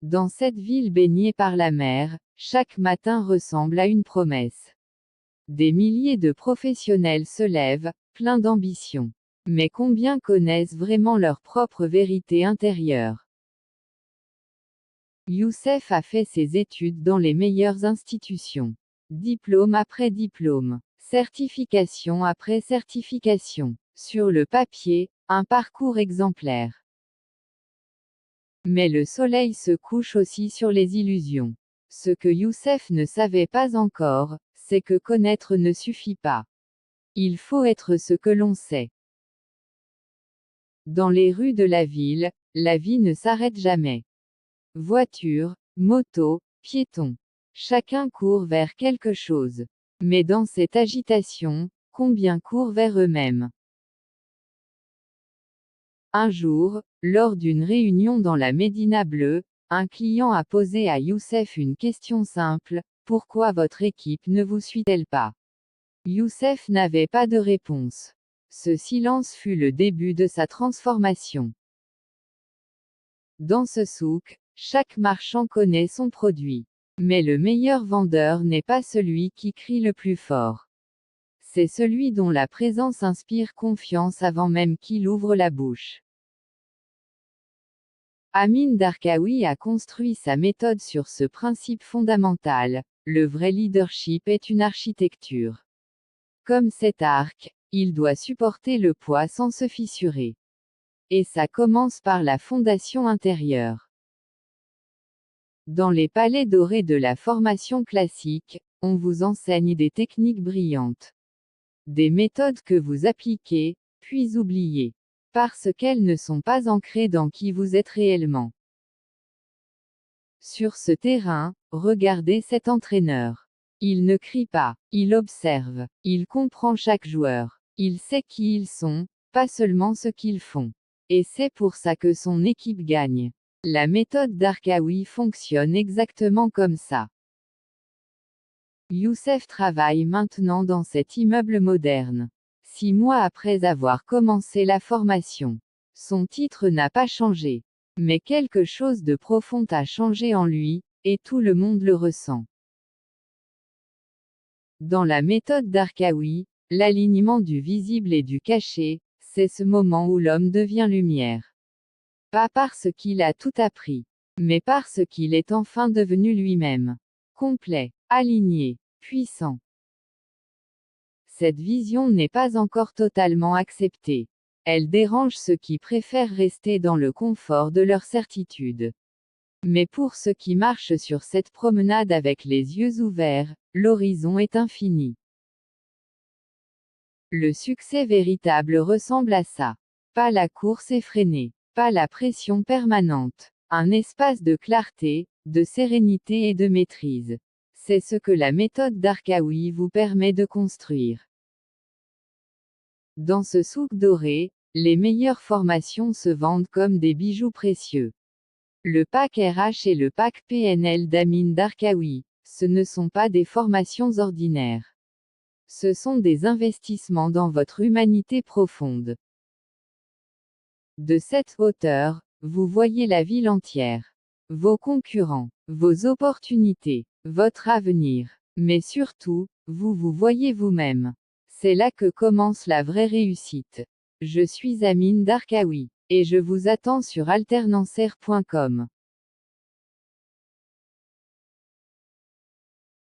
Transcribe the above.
Dans cette ville baignée par la mer, chaque matin ressemble à une promesse. Des milliers de professionnels se lèvent, pleins d'ambition. Mais combien connaissent vraiment leur propre vérité intérieure? Youssef a fait ses études dans les meilleures institutions. Diplôme après diplôme, certification après certification. Sur le papier, un parcours exemplaire. Mais le soleil se couche aussi sur les illusions. Ce que Youssef ne savait pas encore, c'est que connaître ne suffit pas. Il faut être ce que l'on sait. Dans les rues de la ville, la vie ne s'arrête jamais. Voitures, motos, piétons. Chacun court vers quelque chose. Mais dans cette agitation, combien courent vers eux-mêmes? Un jour, lors d'une réunion dans la Médina bleue, un client a posé à Youssef une question simple: pourquoi votre équipe ne vous suit-elle pas? Youssef n'avait pas de réponse. Ce silence fut le début de sa transformation. Dans ce souk, chaque marchand connaît son produit. Mais le meilleur vendeur n'est pas celui qui crie le plus fort. C'est celui dont la présence inspire confiance avant même qu'il ouvre la bouche. Amin Darkawi a construit sa méthode sur ce principe fondamental: le vrai leadership est une architecture. Comme cet arc, il doit supporter le poids sans se fissurer. Et ça commence par la fondation intérieure. Dans les palais dorés de la formation classique, on vous enseigne des techniques brillantes. Des méthodes que vous appliquez, puis oubliez. Parce qu'elles ne sont pas ancrées dans qui vous êtes réellement. Sur ce terrain, regardez cet entraîneur. Il ne crie pas, il observe, il comprend chaque joueur. Il sait qui ils sont, pas seulement ce qu'ils font. Et c'est pour ça que son équipe gagne. La méthode Darkawi fonctionne exactement comme ça. Youssef travaille maintenant dans cet immeuble moderne. 6 mois après avoir commencé la formation. Son titre n'a pas changé. Mais quelque chose de profond a changé en lui, et tout le monde le ressent. Dans la méthode Darkawi, l'alignement du visible et du caché, c'est ce moment où l'homme devient lumière. Pas parce qu'il a tout appris, mais parce qu'il est enfin devenu lui-même. Complet, aligné, puissant. Cette vision n'est pas encore totalement acceptée. Elle dérange ceux qui préfèrent rester dans le confort de leur certitude. Mais pour ceux qui marchent sur cette promenade avec les yeux ouverts, l'horizon est infini. Le succès véritable ressemble à ça. Pas la course effrénée, pas la pression permanente. Un espace de clarté, de sérénité et de maîtrise. C'est ce que la méthode Darkawi vous permet de construire. Dans ce souk doré, les meilleures formations se vendent comme des bijoux précieux. Le pack RH et le pack PNL d'Amin Darkawi, ce ne sont pas des formations ordinaires. Ce sont des investissements dans votre humanité profonde. De cette hauteur, vous voyez la ville entière. Vos concurrents, vos opportunités, votre avenir. Mais surtout, vous vous voyez vous-même. C'est là que commence la vraie réussite. Je suis Amin Darkawi. Et je vous attends sur alternancer.com.